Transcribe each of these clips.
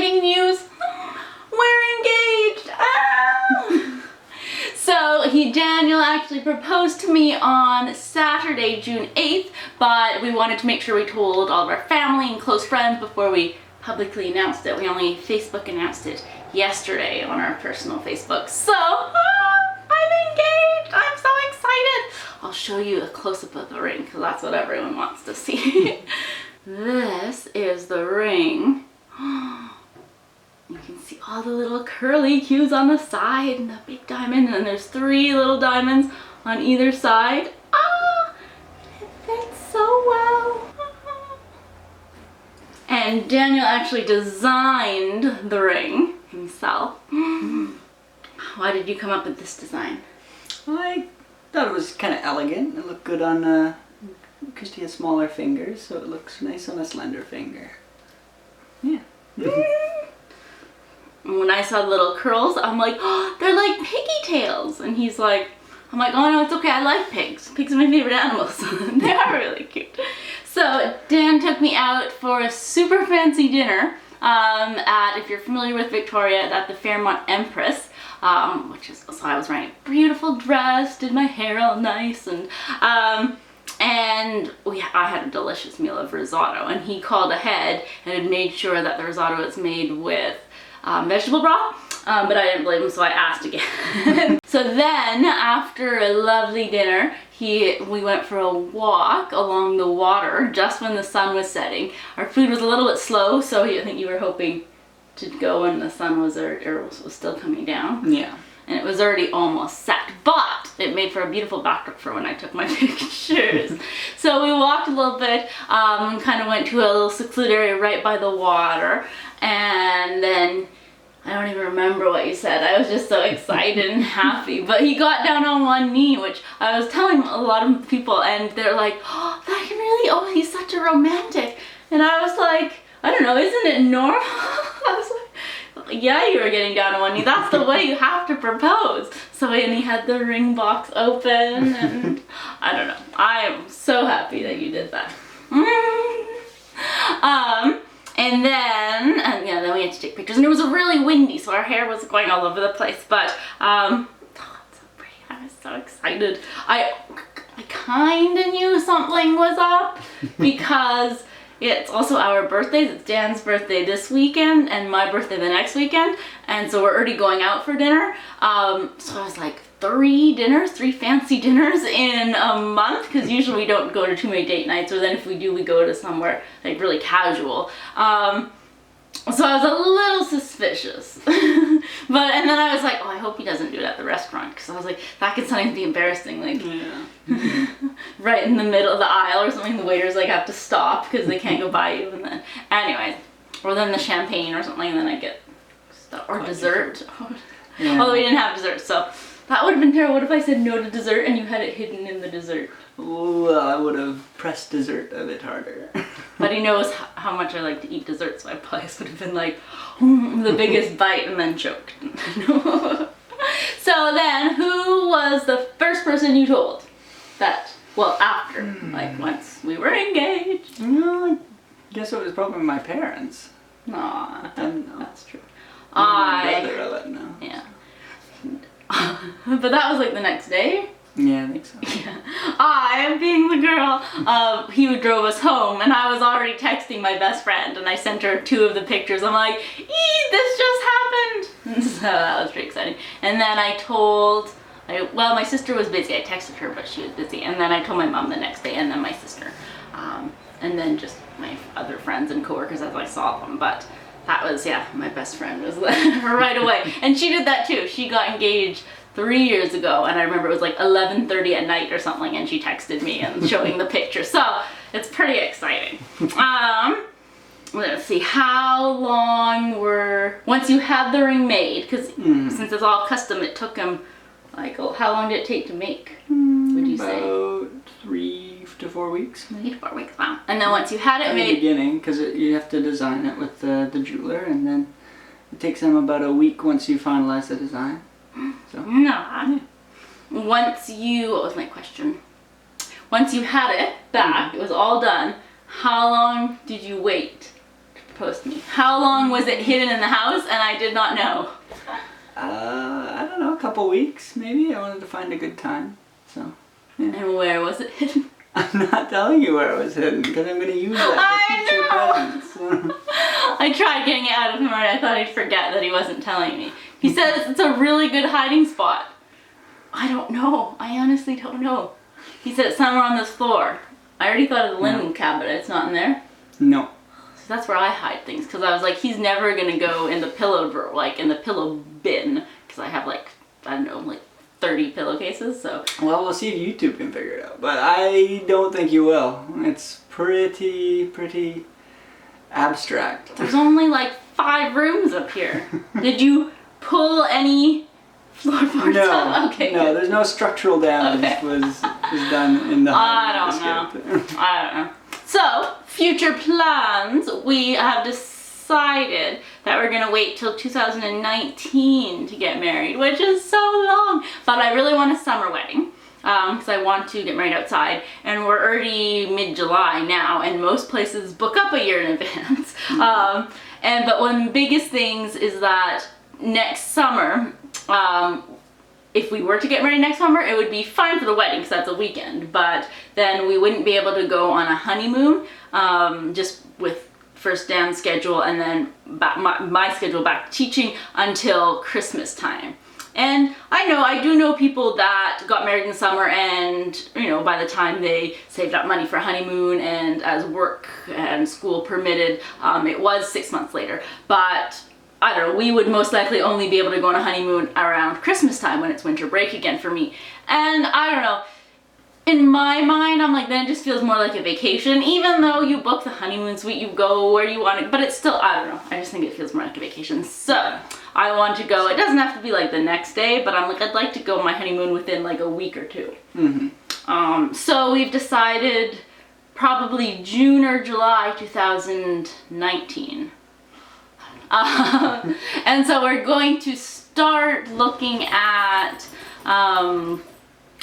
exciting news. We're engaged. Ah! So Daniel actually proposed to me on Saturday, June 8th, but we wanted to make sure we told all of our family and close friends before we publicly announced it. We only Facebook announced it yesterday on our personal Facebook. So I'm engaged. I'm so excited. I'll show you a close-up of the ring because that's what everyone wants to see. This is the ring. You can see all the little curly cues on the side and the big diamond, and then there's 3 little diamonds on either side. Ah, it fits so well. And Daniel actually designed the ring himself. Why did you come up with this design? I thought it was kind of elegant. It looked good on Christy has smaller fingers, so it looks nice on a slender finger. Yeah. When I saw the little curls, I'm like, oh, they're like piggy tails. And he's like, I'm like, oh no, it's okay, I like pigs. Pigs are my favorite animals. They are really cute. So Dan took me out for a super fancy dinner at, if you're familiar with Victoria, at the Fairmont Empress, so I was wearing a beautiful dress, did my hair all nice, and I had a delicious meal of risotto, and he called ahead and had made sure that the risotto was made with vegetable broth, but I didn't blame him, so I asked again. So then, after a lovely dinner, we went for a walk along the water just when the sun was setting. Our food was a little bit slow, so I think you were hoping to go when the sun was still coming down. Yeah. And it was already almost set, but it made for a beautiful backdrop for when I took my pictures. So we walked a little bit, kind of went to a little secluded area right by the water, and then I don't even remember what you said. I was just so excited and happy. But he got down on one knee, which I was telling a lot of people, and they're like, oh, he's such a romantic. And I was like, I don't know, isn't it normal? I was like, yeah, you were getting down on one knee. That's the way you have to propose. So and he had the ring box open, and I don't know. I am so happy that you did that. And then we had to take pictures, and it was really windy, so our hair was going all over the place. But oh, it's so pretty. I was so excited. I kind of knew something was up because it's also our birthdays. It's Dan's birthday this weekend and my birthday the next weekend, and so we're already going out for dinner. So I was like, 3 fancy dinners in a month, because usually we don't go to too many date nights, or then if we do, we go to somewhere like really casual. So I was a little suspicious. And then I was like, oh, I hope he doesn't do it at the restaurant, because I was like, that could sometimes be embarrassing, like right in the middle of the aisle or something, the waiters like have to stop because they can't go by you, and then anyways, or then the champagne or something, and then I get stuff, or dessert. Although we didn't have dessert, so that would have been terrible. What if I said no to dessert and you had it hidden in the dessert? Well, I would have pressed dessert a bit harder. But he knows how much I like to eat dessert, so I probably would have been like, the biggest bite and then choked. So then, who was the first person you told that, well, after, like once we were engaged? No, I guess it was probably my parents. Aw, that's true. My brother, I let know. Yeah. But that was like the next day? Yeah, I think so. Yeah. I, being the girl, he drove us home, and I was already texting my best friend, and I sent her 2 of the pictures. I'm like, this just happened! So that was pretty exciting. And then I told, my sister was busy. I texted her, but she was busy. And then I told my mom the next day, and then my sister. And then just my other friends and coworkers as I saw them. But that was, my best friend was right away. And she did that too. She got engaged 3 years ago, and I remember it was like 11:30 at night or something, and she texted me and showing the picture. So it's pretty exciting. Let's see, how long once you had the ring made, because since it's all custom, it took him like, how long did it take to make, would you say? About 3 to 4 weeks. 3 to 4 weeks, wow. And then once you had it made... In the beginning, because you have to design it with the jeweler, and then it takes them about a week once you finalize the design. So. No. What was my question? Once you had it back, it was all done, how long did you wait to proposed to me? How long was it hidden in the house and I did not know? I don't know, a couple weeks maybe. I wanted to find a good time, so. Yeah. And where was it hidden? I'm not telling you where it was hidden because I'm going to use that for future presents. I tried getting it out of him and I thought he'd forget that he wasn't telling me. He says it's a really good hiding spot. I don't know. I honestly don't know. He said it's somewhere on this floor. I already thought of the linen cabinet. It's not in there? No. So that's where I hide things because I was like, he's never going to go in the pillow drawer, like in the pillow bin, because I have like, I don't know, like 30 pillowcases, so. Well, we'll see if YouTube can figure it out, but I don't think you will. It's pretty abstract. There's only like 5 rooms up here. Did you pull any floorboards up? Okay. No, there's no structural damage was done in the I don't know. So, future plans, we have decided that we're going to wait till 2019 to get married, which is so long. But I really want a summer wedding because I want to get married outside. And we're already mid-July now, and most places book up a year in advance. But one of the biggest things is that next summer, if we were to get married next summer, it would be fine for the wedding because that's a weekend, but then we wouldn't be able to go on a honeymoon, just with first Dan's schedule and then my schedule back teaching until Christmas time. And I do know people that got married in the summer and, by the time they saved up money for a honeymoon and as work and school permitted, it was 6 months later. But I don't know, we would most likely only be able to go on a honeymoon around Christmas time when it's winter break again for me. And I don't know, in my mind, I'm like, then it just feels more like a vacation. Even though you book the honeymoon suite, you go where you want it, but it's still, I don't know, I just think it feels more like a vacation. So, I want to go, it doesn't have to be like the next day, but I'm like, I'd like to go on my honeymoon within like a week or two. So we've decided probably June or July 2019. And so we're going to start looking at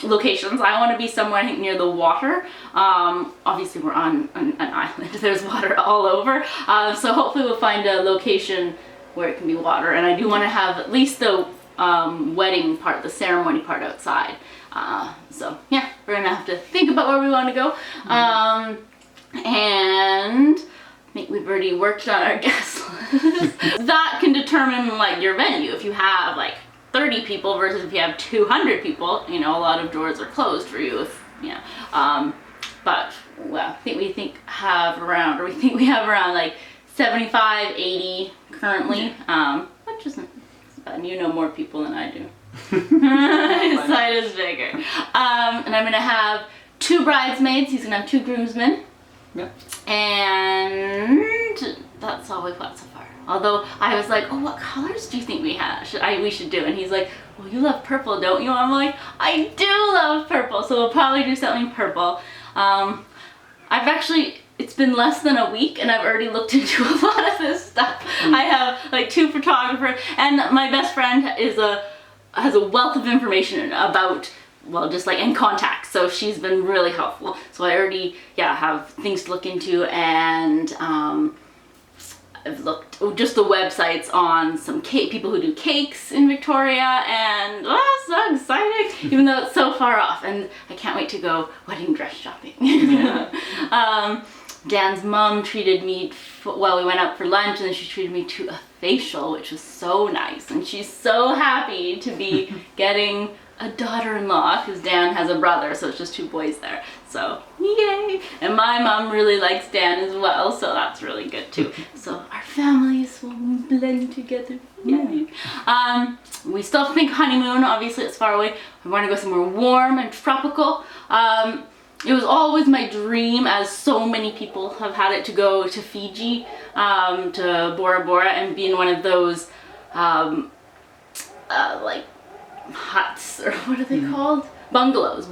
locations. I want to be somewhere, I think, near the water. Obviously we're on an island. There's water all over. So hopefully we'll find a location where it can be water. And I do want to have at least the wedding part, the ceremony part outside. So yeah, we're going to have to think about where we want to go. And I think we've already worked on our guest list. That can determine like your venue. If you have like 30 people versus if you have 200 people, a lot of doors are closed for you. But well, I think we have around like 75, 80 currently, which isn't bad. You know more people than I do. His side is bigger. And I'm gonna have 2 bridesmaids. He's gonna have 2 groomsmen. Yeah. And that's all we've got so far. Although I was like, oh, what colors do you think we should do? And he's like, well, you love purple, don't you? I'm like, I do love purple, so we'll probably do something purple. It's been less than a week and I've already looked into a lot of this stuff. I have like 2 photographers, and my best friend has a wealth of information about, well, just like in contacts, so she's been really helpful. So I already have things to look into, and I've looked just the websites on some people who do cakes in Victoria, and so exciting, even though it's so far off, and I can't wait to go wedding dress shopping. Dan's mom treated me, we went out for lunch and then she treated me to a facial, which was so nice, and she's so happy to be getting a daughter-in-law because Dan has a brother, so it's just 2 boys there. So yay! And my mom really likes Dan as well, so that's really good too. So our families will blend together. Yay! We still think honeymoon. Obviously, it's far away. I want to go somewhere warm and tropical. It was always my dream, as so many people have had it, to go to Fiji, to Bora Bora, and be in one of those like huts, or what are they called? Bungalows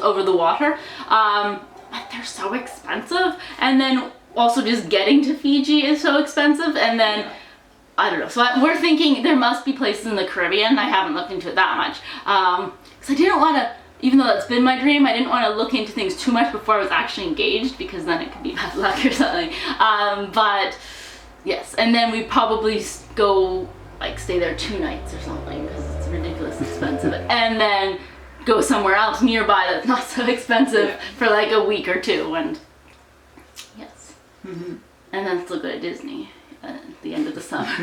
over the water. But they're so expensive, and then also just getting to Fiji is so expensive, and then I don't know. So we're thinking there must be places in the Caribbean. I haven't looked into it that much because I didn't want to. Even though that's been my dream, I didn't want to look into things too much before I was actually engaged, because then it could be bad luck or something. But Yes, and then we probably go like stay there 2 nights or something because it's ridiculously expensive, and then go somewhere else nearby that's not so expensive for like a week or 2, and yes, and then still go to Disney at the end of the summer.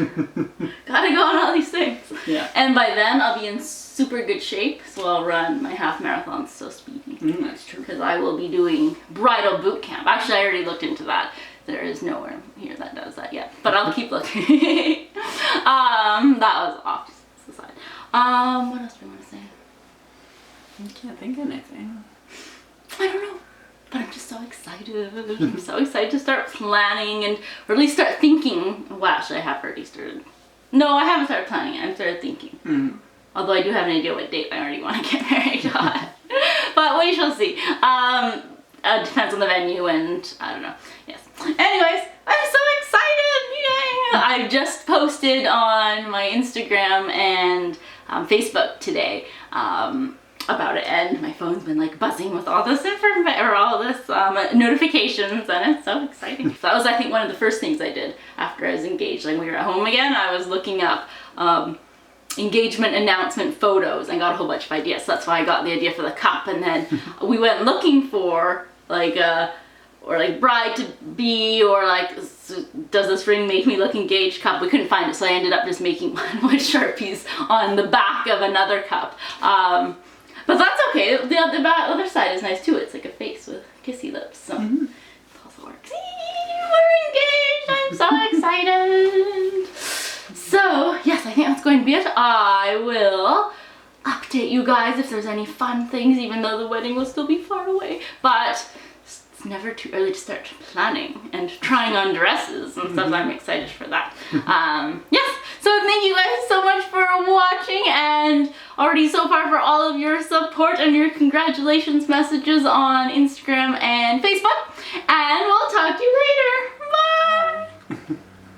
Gotta go on all these things. Yeah. And by then I'll be in super good shape, so I'll run my half marathon so speedy. That's true. Because I will be doing bridal boot camp. Actually, I already looked into that. There is nowhere here that does that yet, but I'll keep looking. That was off to the side. What else do I want to say? I can't think of anything. I don't know, but I'm just so excited. I'm so excited to start planning and or at least start thinking. Well, actually, I have already started. No, I haven't started planning. I've started thinking. Although I do have an idea what date I already want to get married on. But we shall see. Depends on the venue and I don't know. Yes. Anyways, I'm so excited! Yay! I just posted on my Instagram and Facebook today about it, and my phone's been like buzzing with all this information or all this notifications, and it's so exciting. So that was, I think, one of the first things I did after I was engaged. Like when we were at home again, I was looking up engagement announcement photos and got a whole bunch of ideas. So that's why I got the idea for the cup, and then we went looking for like or like bride to be, or like does this ring make me look engaged cup. We couldn't find it, so I ended up just making one with Sharpies on the back of another cup. But that's okay. The other side is nice too. It's like a face with kissy lips, so it also works. We're engaged. I'm so excited. So yes, I think that's going to be it. I will update you guys if there's any fun things, even though the wedding will still be far away. But it's never too early to start planning and trying on dresses and stuff. I'm excited for that. Yes, so thank you guys so much for watching, and already so far for all of your support and your congratulations messages on Instagram and Facebook.